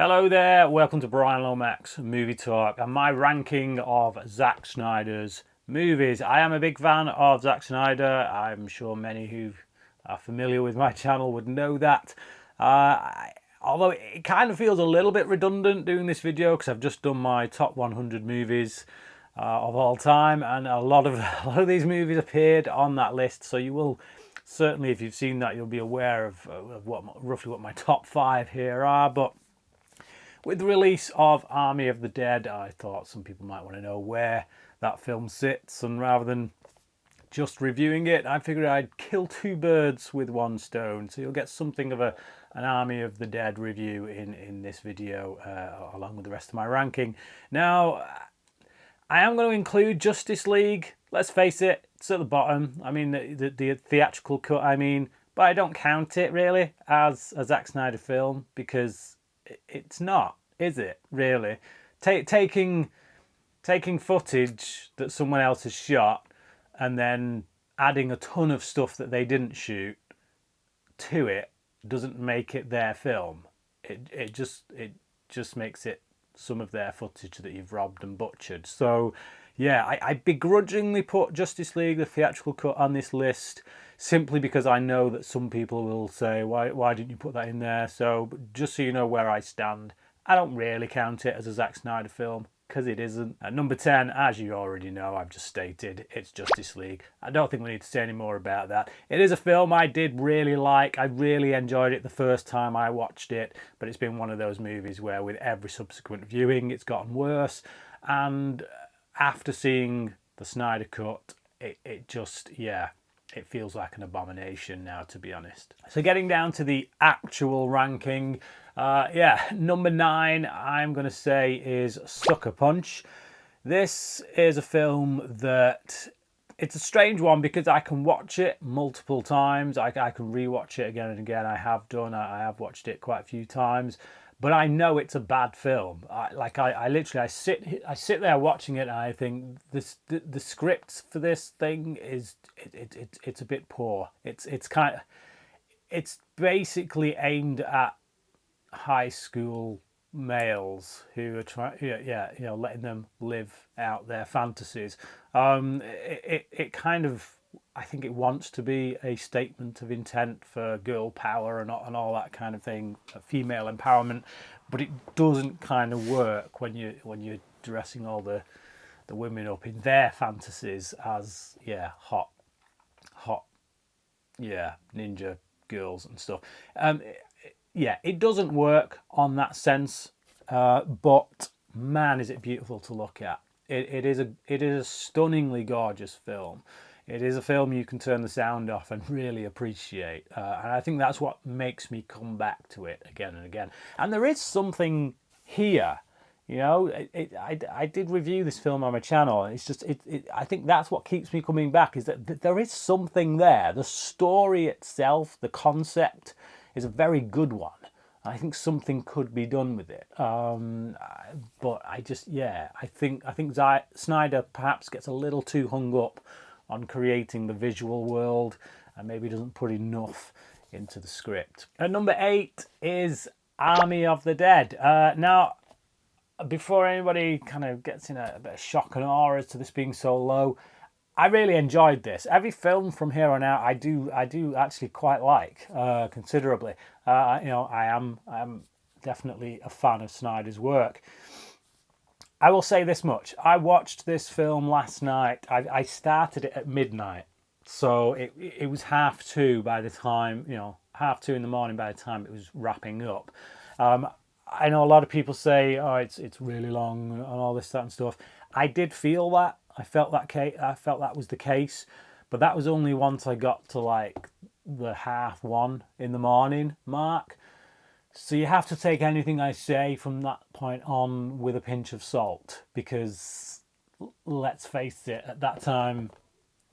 Hello there, welcome to Bryan Lomax Movie Talk and my ranking of Zack Snyder's movies. I am a big fan of Zack Snyder. I'm sure many who are familiar with my channel would know that. Although it kind of feels a little bit redundant doing this video because I've just done my top 100 movies of all time, and a lot of these movies appeared on that list, so you will certainly, if you've seen that, you'll be aware of roughly what my top 5 here are. But with the release of Army of the Dead, I thought some people might want to know where that film sits, and rather than just reviewing it, I figured I'd kill two birds with one stone. So you'll get something of an Army of the Dead review in this video, along with the rest of my ranking. Now, I am going to include Justice League. Let's face it, it's at the bottom. I mean, the theatrical cut, but I don't count it really as a Zack Snyder film because it's not, is it, really? Taking footage that someone else has shot and then adding a ton of stuff that they didn't shoot to it doesn't make it their film. It just makes it some of their footage that you've robbed and butchered. So yeah, I begrudgingly put Justice League, the theatrical cut, on this list simply because I know that some people will say, why didn't you put that in there? So just so you know where I stand, I don't really count it as a Zack Snyder film because it isn't. At number 10, as you already know, I've just stated, it's Justice League. I don't think we need to say any more about that. It is a film I did really like. I really enjoyed it the first time I watched it, but it's been one of those movies where with every subsequent viewing it's gotten worse, and after seeing the Snyder Cut, it just, yeah, it feels like an abomination now, to be honest. So getting down to the actual ranking, number 9, I'm going to say, is Sucker Punch. This is a film that, it's a strange one because I can watch it multiple times. I can rewatch it again and again. I have done. I have watched it quite a few times. But I know it's a bad film. I literally sit there watching it and I think the script for this thing is it's a bit poor. It's basically aimed at high school males who are letting them live out their fantasies. It kind of, I think it wants to be a statement of intent for girl power and all that kind of thing, female empowerment, but it doesn't kind of work when you're dressing all the women up in their fantasies as hot ninja girls and stuff. It doesn't work on that sense, but man, is it beautiful to look at. It is a stunningly gorgeous film. It is a film you can turn the sound off and really appreciate. And I think that's what makes me come back to it again and again. And there is something here, you know. I did review this film on my channel. It's just, I think that's what keeps me coming back, is that there is something there. The story itself, the concept, is a very good one. I think something could be done with it, but I think Snyder perhaps gets a little too hung up on creating the visual world and maybe doesn't put enough into the script. At number 8 is Army of the Dead. Now, before anybody kind of gets in a bit of shock and awe as to this being so low, I really enjoyed this. Every film from here on out, I do actually quite like considerably. I am definitely a fan of Snyder's work. I will say this much: I watched this film last night. I started it at midnight, so it was 2:30 by the time 2:30 in the morning by the time it was wrapping up. I know a lot of people say, "Oh, it's really long" and all this, that, and stuff. I did feel that. I felt that was the case, but that was only once I got to like the 1:30 in the morning mark. So you have to take anything I say from that point on with a pinch of salt, because let's face it, at that time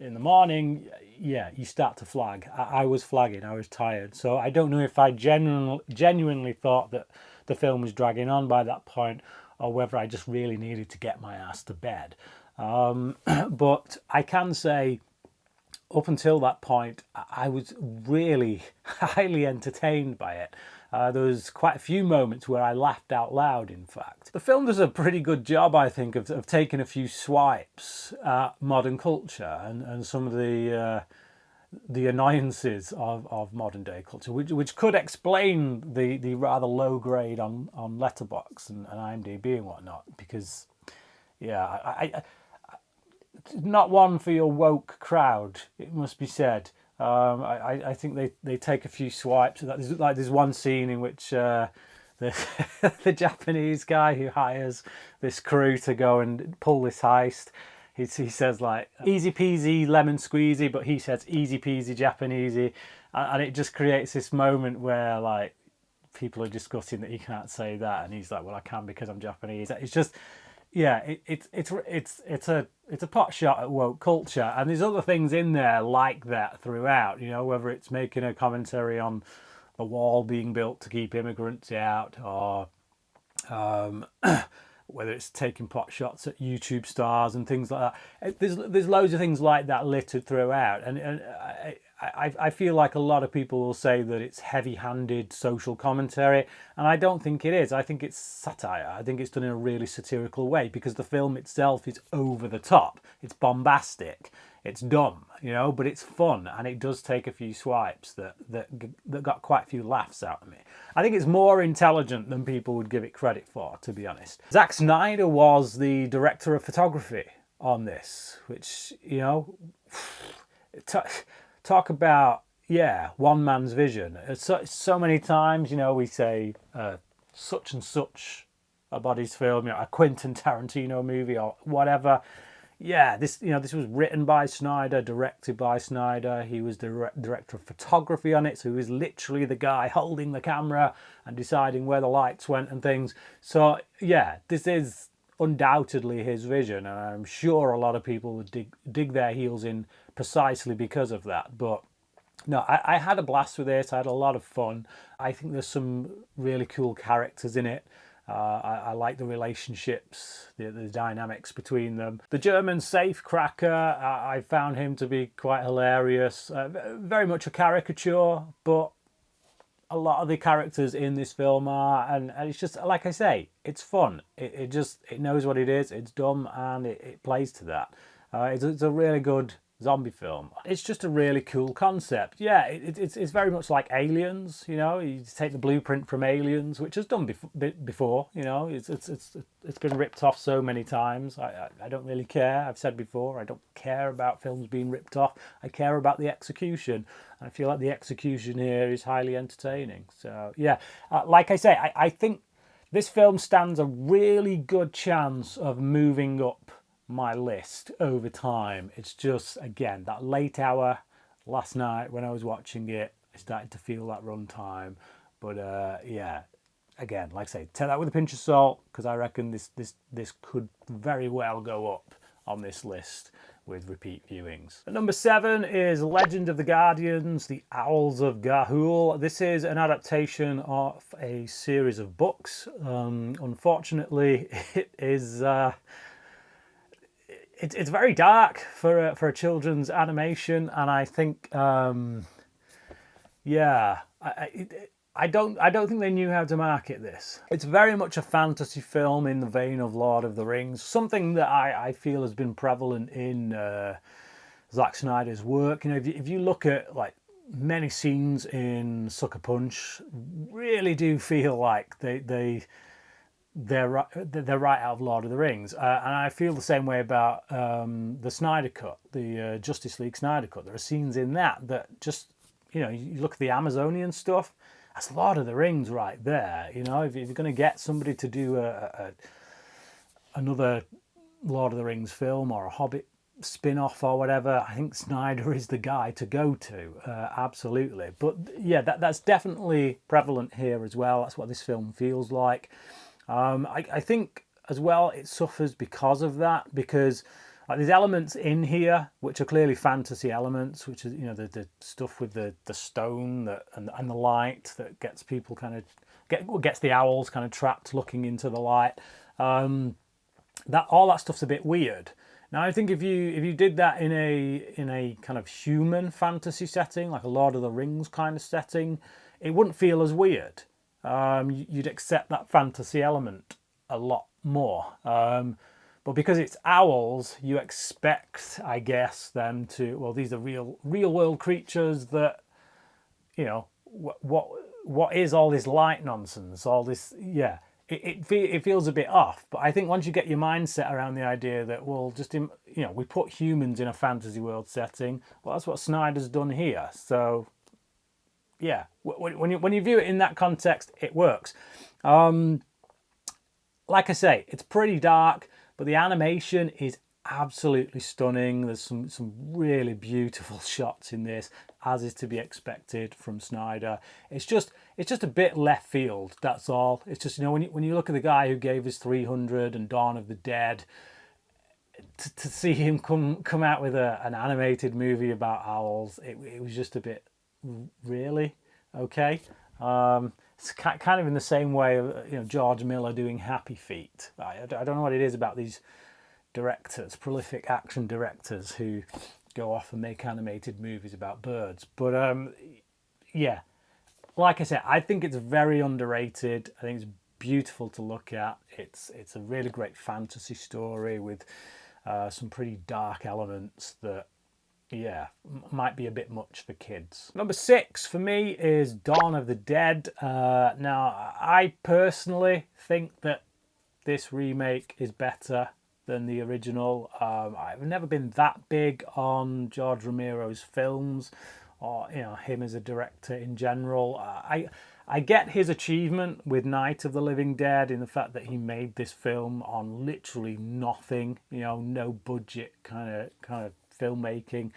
in the morning, you start to flag. I was flagging. I was tired. So I don't know if I genuinely thought that the film was dragging on by that point, or whether I just really needed to get my ass to bed. But I can say, up until that point, I was really highly entertained by it. There was quite a few moments where I laughed out loud, in fact. The film does a pretty good job, I think, of taking a few swipes at modern culture and some of the annoyances of modern day culture, which could explain the rather low grade on Letterboxd and IMDb and whatnot. Because, yeah, I not one for your woke crowd, it must be said. I think they take a few swipes. There's one scene in which the the Japanese guy who hires this crew to go and pull this heist, he says like easy peasy lemon squeezy, but he says easy peasy Japanesey, and it just creates this moment where like people are discussing that he can't say that, and he's like, well, I can because I'm Japanese. It's just, yeah, it's a pot shot at woke culture, and there's other things in there like that throughout. You know, whether it's making a commentary on the wall being built to keep immigrants out, or whether it's taking pot shots at YouTube stars and things like that. There's loads of things like that littered throughout, and I feel like a lot of people will say that it's heavy-handed social commentary, and I don't think it is. I think it's satire. I think it's done in a really satirical way because the film itself is over the top. It's bombastic. It's dumb, you know, but it's fun, and it does take a few swipes that got quite a few laughs out of me. I think it's more intelligent than people would give it credit for, to be honest. Zack Snyder was the director of photography on this, which, you know, talk about, yeah, one man's vision. So many times, you know, we say such and such about his film, you know, a Quentin Tarantino movie or whatever. Yeah, this was written by Snyder, directed by Snyder. He was the director of photography on it, so he was literally the guy holding the camera and deciding where the lights went and things. So yeah, this is undoubtedly his vision, and I'm sure a lot of people would dig their heels in precisely because of that. But no, I had a blast with it. I had a lot of fun. I think there's some really cool characters in it. I like the relationships, the dynamics between them. The German safecracker, I found him to be quite hilarious. Very much a caricature, but a lot of the characters in this film are, and it's just, like I say, it's fun. It knows what it is, it's dumb, and it plays to that. It's a really good zombie film. It's just a really cool concept. Yeah, it's very much like Aliens, you know. You take the blueprint from Aliens, which has done before, you know. It's been ripped off so many times. I don't really care. I've said before, I don't care about films being ripped off. I care about the execution. I feel like the execution here is highly entertaining. So yeah, like I say, I think this film stands a really good chance of moving up my list over time. It's just, again, that late hour last night when I was watching it, I started to feel that run time. But yeah, again, like I say, take that with a pinch of salt, because I reckon this could very well go up on this list with repeat viewings. At number 7 is Legend of the Guardians, The Owls of Ga'Hoole. This is an adaptation of a series of books. Unfortunately, it is it's very dark for a children's animation, and I think yeah, I don't think they knew how to market this. It's very much a fantasy film in the vein of Lord of the Rings, something that I feel has been prevalent in Zack Snyder's work. You know, if you look at like many scenes in Sucker Punch, really do feel like they're right out of Lord of the Rings, and I feel the same way about the Snyder Cut, the Justice League Snyder Cut. There are scenes in that just, you know, you look at the Amazonian stuff, that's Lord of the Rings right there. You know, if you're going to get somebody to do another Lord of the Rings film or a Hobbit spin-off or whatever, I think Snyder is the guy to go to, absolutely. But yeah, that's definitely prevalent here as well. That's what this film feels like. I think as well it suffers because of that, because there's elements in here which are clearly fantasy elements, which is, you know, the stuff with the stone and the light that gets people kind of gets the owls kind of trapped looking into the light. That all that stuff's a bit weird. Now I think if you did that in a kind of human fantasy setting, like a Lord of the Rings kind of setting, it wouldn't feel as weird. you'd accept that fantasy element a lot more. But because it's owls, you expect, I guess, them to, well, these are real world creatures that, you know, what is all this light nonsense? All this, yeah, it feels a bit off. But I think once you get your mindset around the idea that, well, we put humans in a fantasy world setting. Well, that's what Snyder's done here. So, yeah, when you view it in that context, it works. Like I say, it's pretty dark, but the animation is absolutely stunning. There's some really beautiful shots in this, as is to be expected from Snyder. It's just a bit left field, that's all. It's just, when you look at the guy who gave us 300 and Dawn of the Dead, to see him come out with an animated movie about owls, it was just a bit, really? Okay. It's kind of in the same way of George Miller doing Happy Feet. I don't know what it is about these directors, prolific action directors who go off and make animated movies about birds. But yeah, like I said, I think it's very underrated. I think it's beautiful to look at. It's a really great fantasy story with some pretty dark elements that, yeah, might be a bit much for kids. Number 6 for me is Dawn of the Dead. Now, I personally think that this remake is better than the original. I've never been that big on George Romero's films, or him as a director in general. I get his achievement with Night of the Living Dead in the fact that he made this film on literally nothing, no budget kind of filmmaking,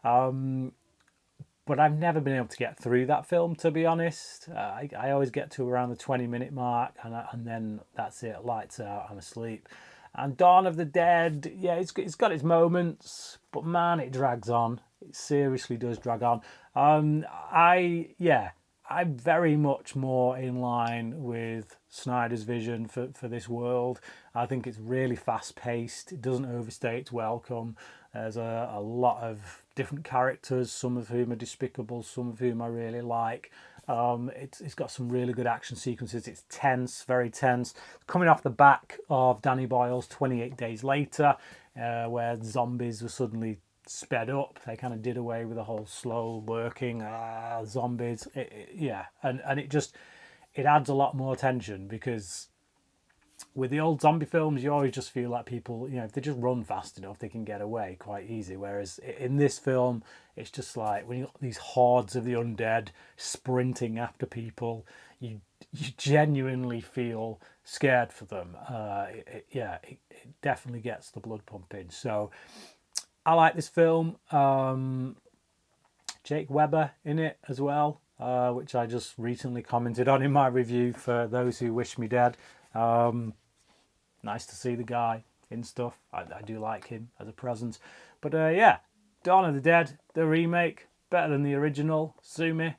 but I've never been able to get through that film, to be honest. I always get to around the 20-minute mark, and then that's it, lights out, I'm asleep. And Dawn of the Dead, yeah, it's got its moments, but man, it drags on. It seriously does drag on. I'm very much more in line with Snyder's vision for this world. I think it's really fast-paced. It doesn't overstay its welcome. There's a lot of different characters, some of whom are despicable, some of whom I really like. It's got some really good action sequences. It's tense, very tense. Coming off the back of Danny Boyle's 28 Days Later, where zombies were suddenly sped up. They kind of did away with the whole slow working zombies. And it adds a lot more tension, because with the old zombie films, you always just feel like people, if they just run fast enough, they can get away quite easy. Whereas in this film, it's just like when you got these hordes of the undead sprinting after people, you genuinely feel scared for them. It definitely gets the blood pumping. So I like this film. Jake Weber in it as well, which I just recently commented on in my review for those who wish me dead. Nice to see the guy in stuff. I do like him as a presence. But Dawn of the Dead, the remake, better than the original. Sue me.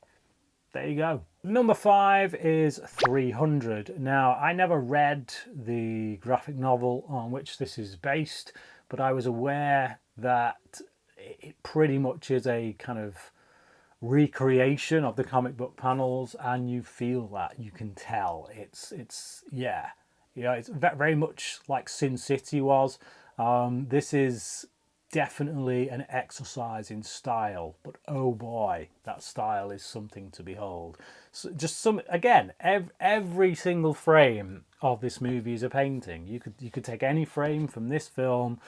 There you go. Number 5 is 300. Now, I never read the graphic novel on which this is based, but I was aware that it pretty much is a kind of recreation of the comic book panels, and you feel that, you can tell it's very much like Sin City was. This is definitely an exercise in style, but oh boy, that style is something to behold. So just every single frame of this movie is a painting. You could take any frame from this film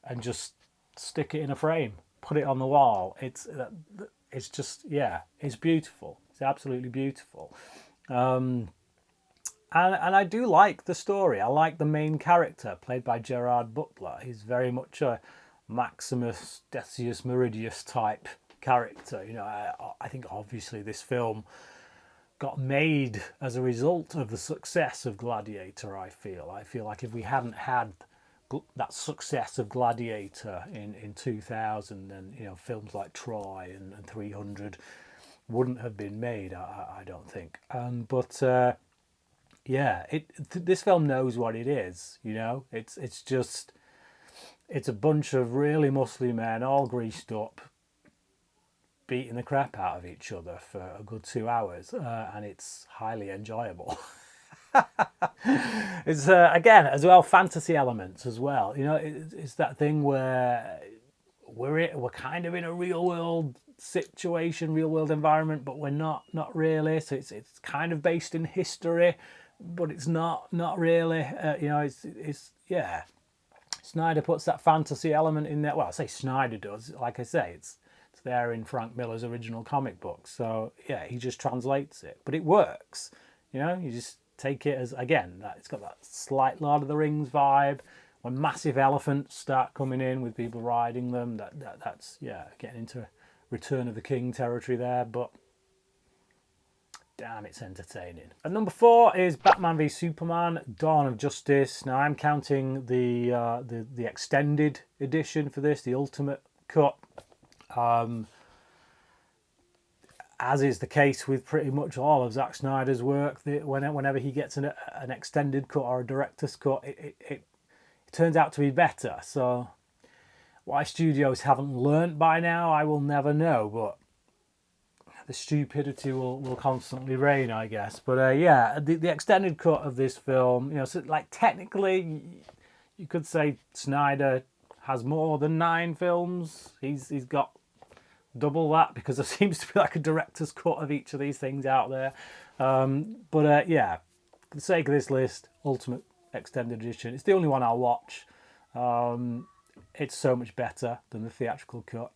and just stick it in a frame, put it on the wall. It's just, it's beautiful. It's absolutely beautiful. And I do like the story. I like the main character, played by Gerard Butler. He's very much a Maximus Decius Meridius type character. I think obviously this film got made as a result of the success of Gladiator. I feel like if we hadn't had that success of Gladiator in 2000, then films like Troy and 300 wouldn't have been made. I don't think. This film knows what it is. It's a bunch of really muscly men, all greased up, beating the crap out of each other for a good 2 hours, and it's highly enjoyable. It's again as well fantasy elements as well. You know, it's that thing where we're kind of in a real world situation, real world environment, but we're not really. So it's kind of based in history, but it's not really. You know, it's yeah. Snyder puts that fantasy element in there. Well, I say Snyder does. Like I say, it's there in Frank Miller's original comic book. So yeah, he just translates it, but it works. You know, you just take it as, again, that it's got that slight Lord of the Rings vibe. When massive elephants start coming in with people riding them, that's yeah, getting into Return of the King territory there. But damn, it's entertaining. And number 4 is Batman v Superman: Dawn of Justice. Now I'm counting the extended edition for this, the ultimate cut. As is the case with pretty much all of Zack Snyder's work, whenever he gets an extended cut or a director's cut, it turns out to be better. So why studios haven't learnt by now, I will never know, but the stupidity will constantly reign, I guess. But yeah, the extended cut of this film, you know, so like technically you could say Snyder has more than 9 films. He's got double that, because there seems to be like a director's cut of each of these things out there. But yeah, for the sake of this list, Ultimate Extended Edition. It's the only one I'll watch. It's so much better than the theatrical cut.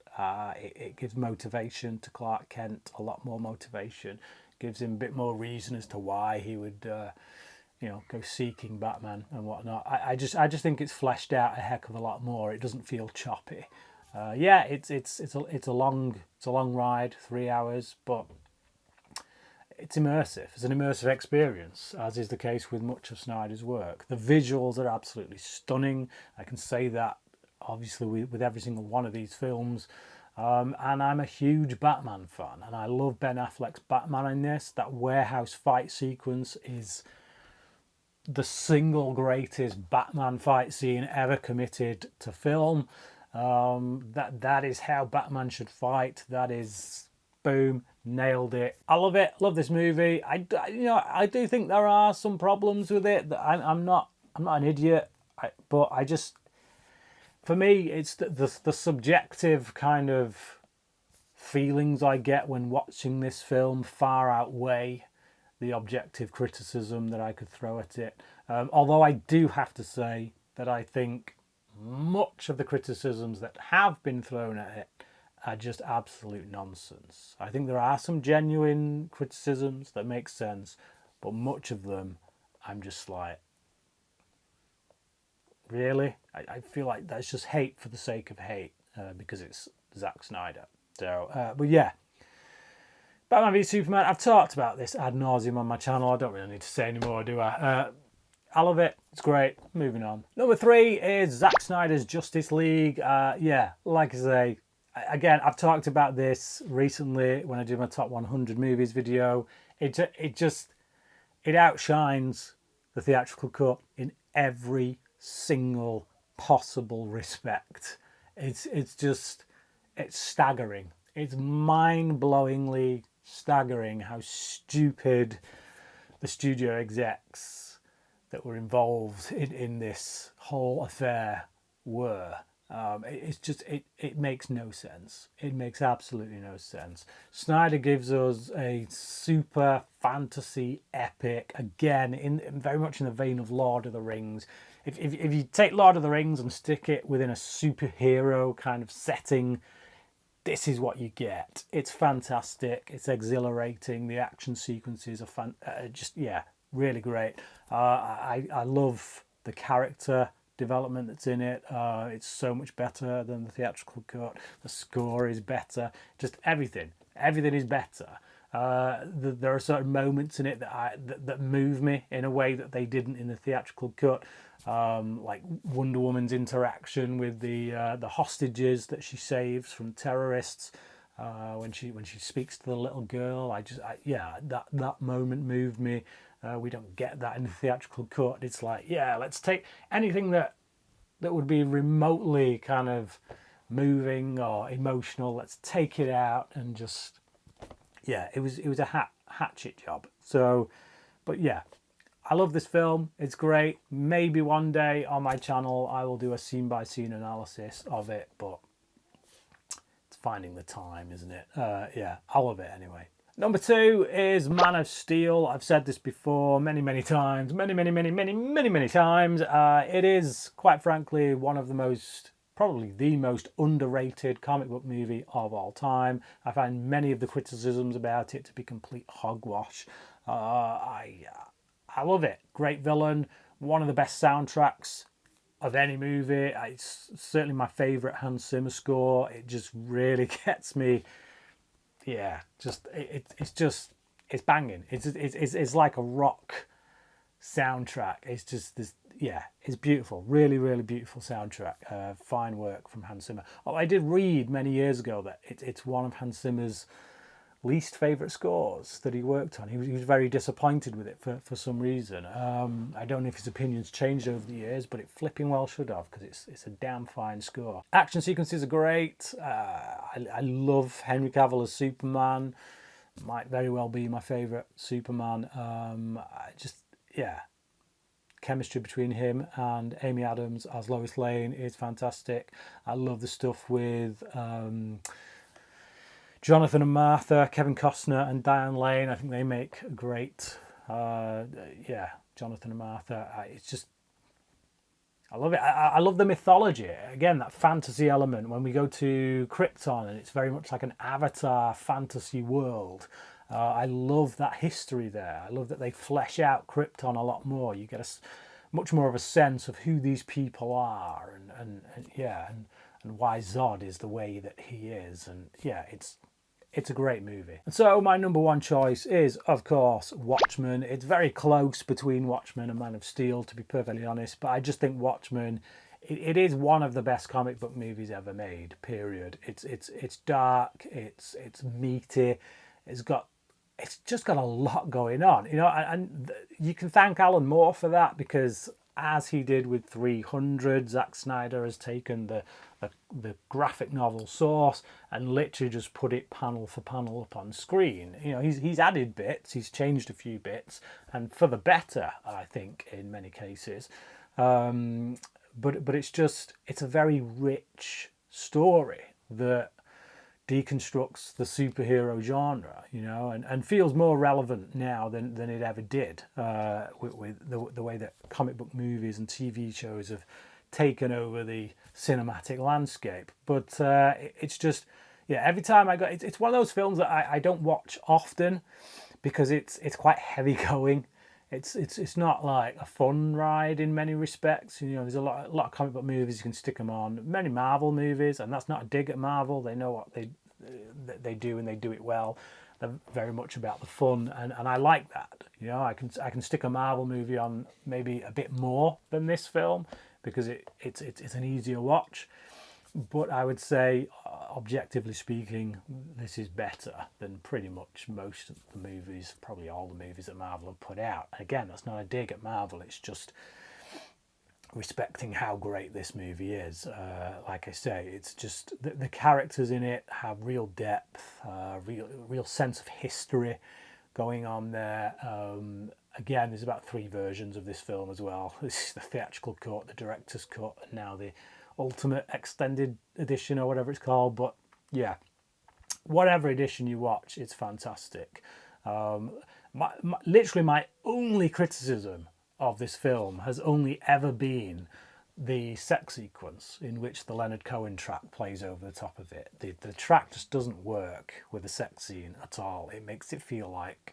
It gives motivation to Clark Kent, a lot more motivation. Gives him a bit more reason as to why he would, you know, go seeking Batman and whatnot. I just think it's fleshed out a heck of a lot more. It doesn't feel choppy. Yeah, it's a long ride, 3 hours, but it's immersive. It's an immersive experience, as is the case with much of Snyder's work. The visuals are absolutely stunning. I can say that obviously with every single one of these films. And I'm a huge Batman fan, and I love Ben Affleck's Batman in this. That warehouse fight sequence is the single greatest Batman fight scene ever committed to film. That is how Batman should fight. That is, boom, nailed it. I love it. Love this movie. I do think there are some problems with it. I'm not an idiot, but I just, for me, it's the subjective kind of feelings I get when watching this film far outweigh the objective criticism that I could throw at it. Although I do have to say that I think much of the criticisms that have been thrown at it are just absolute nonsense. I think there are some genuine criticisms that make sense, but much of them I'm just like, really? I feel like that's just hate for the sake of hate, because it's Zack Snyder. So, but yeah, Batman v Superman, I've talked about this ad nauseum on my channel. I don't really need to say any more, do I? I love it. It's great. Moving on. Number 3 is Zack Snyder's Justice League. Yeah, like I say, again, I've talked about this recently when I did my top 100 movies video. It outshines the theatrical cut in every single possible respect. It's staggering. It's mind-blowingly staggering how stupid the studio execs that were involved in this whole affair were. It makes no sense. It makes absolutely no sense. Snyder gives us a super fantasy epic, again, in very much in the vein of Lord of the Rings. If you take Lord of the Rings and stick it within a superhero kind of setting, this is what you get. It's fantastic. It's exhilarating. The action sequences are really great. I love the character development that's in it. It's so much better than the theatrical cut. The score is better. Just everything is better. There are certain moments in it that move me in a way that they didn't in the theatrical cut. Like Wonder Woman's interaction with the hostages that she saves from terrorists. When she speaks to the little girl, that moment moved me. We don't get that in the theatrical cut. It's like, yeah, let's take anything that would be remotely kind of moving or emotional. Let's take it out and just, yeah, it was a hatchet job. So, but yeah, I love this film. It's great. Maybe one day on my channel I will do a scene by scene analysis of it, but it's finding the time, isn't it? Yeah, I love it anyway. Number 2 is Man of Steel. I've said this before many times, many times. It is, quite frankly, one of the most, probably the most underrated comic book movie of all time. I find many of the criticisms about it to be complete hogwash. I love it. Great villain, one of the best soundtracks of any movie. It's certainly my favourite Hans Zimmer score. It just really gets me. Yeah, it's banging. It's like a rock soundtrack. It's just this. Yeah, it's beautiful. Really beautiful soundtrack. Fine work from Hans Zimmer. Oh, I did read many years ago that it's one of Hans Zimmer's least favourite scores that he worked on. He was very disappointed with it for some reason. I don't know if his opinions changed over the years, but it flipping well should have, because it's a damn fine score. Action sequences are great. I love Henry Cavill as Superman. Might very well be my favourite Superman. Yeah. Chemistry between him and Amy Adams as Lois Lane is fantastic. I love the stuff with Jonathan and Martha, Kevin Costner and Diane Lane. I think they make a great, Jonathan and Martha. I love it. I love the mythology. Again, that fantasy element. When we go to Krypton, and it's very much like an Avatar fantasy world. I love that history there. I love that they flesh out Krypton a lot more. You get much more of a sense of who these people are, and why Zod is the way that he is. And yeah, it's a great movie. And so my number 1 choice is, of course, Watchmen. It's very close between Watchmen and Man of Steel, to be perfectly honest, but I just think Watchmen, it is one of the best comic book movies ever made, period. It's dark, it's meaty, it's just got a lot going on, and you can thank Alan Moore for that, because as he did with 300, Zack Snyder has taken the graphic novel source and literally just put it panel for panel up on screen. He's added bits, he's changed a few bits, and for the better, I think, in many cases. But it's a very rich story that deconstructs the superhero genre, and feels more relevant now than it ever did, with the way that comic book movies and TV shows have taken over the cinematic landscape. But it's just, every time it's one of those films that I don't watch often, because it's quite heavy going. It's not like a fun ride in many respects. There's a lot of comic book movies, you can stick them on. Many Marvel movies, and that's not a dig at Marvel. They know what they do, and they do it well. They're very much about the fun, and I like that. I can stick a Marvel movie on maybe a bit more than this film, because it's an easier watch. But I would say, objectively speaking, this is better than pretty much most of the movies, probably all the movies that Marvel have put out. Again, that's not a dig at Marvel, it's just respecting how great this movie is. Like I say, it's just the characters in it have real depth, real sense of history going on there. Again, there's about 3 versions of this film as well. This is the theatrical cut, the director's cut, and now the ultimate extended edition, or whatever it's called. But yeah, whatever edition you watch, it's fantastic. Literally my only criticism of this film has only ever been the sex sequence in which the Leonard Cohen track plays over the top of it. The track just doesn't work with the sex scene at all. It makes it feel like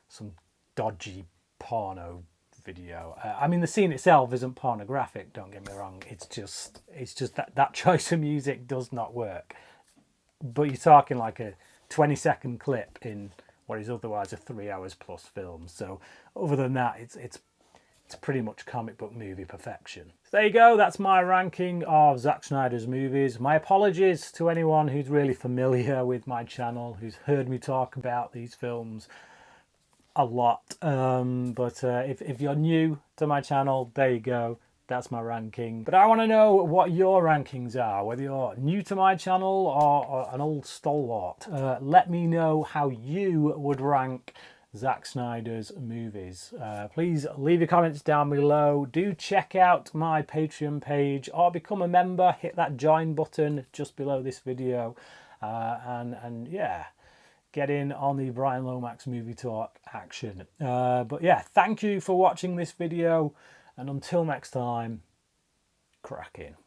some dodgy porno video. I mean, the scene itself isn't pornographic, don't get me wrong. It's just that choice of music does not work. But you're talking like a 20-second clip in what is otherwise a 3 hours plus film. So other than that, it's pretty much comic book movie perfection. So there you go, that's my ranking of Zack Snyder's movies. My apologies to anyone who's really familiar with my channel, who's heard me talk about these films a lot. But if you're new to my channel, there you go. That's my ranking. But I want to know what your rankings are, whether you're new to my channel or an old stalwart. Let me know how you would rank Zack Snyder's movies. Please leave your comments down below. Do check out my Patreon page or become a member. Hit that join button just below this video. And yeah, get in on the Bryan Lomax Movie Talk action. But yeah, thank you for watching this video. And until next time, crack in.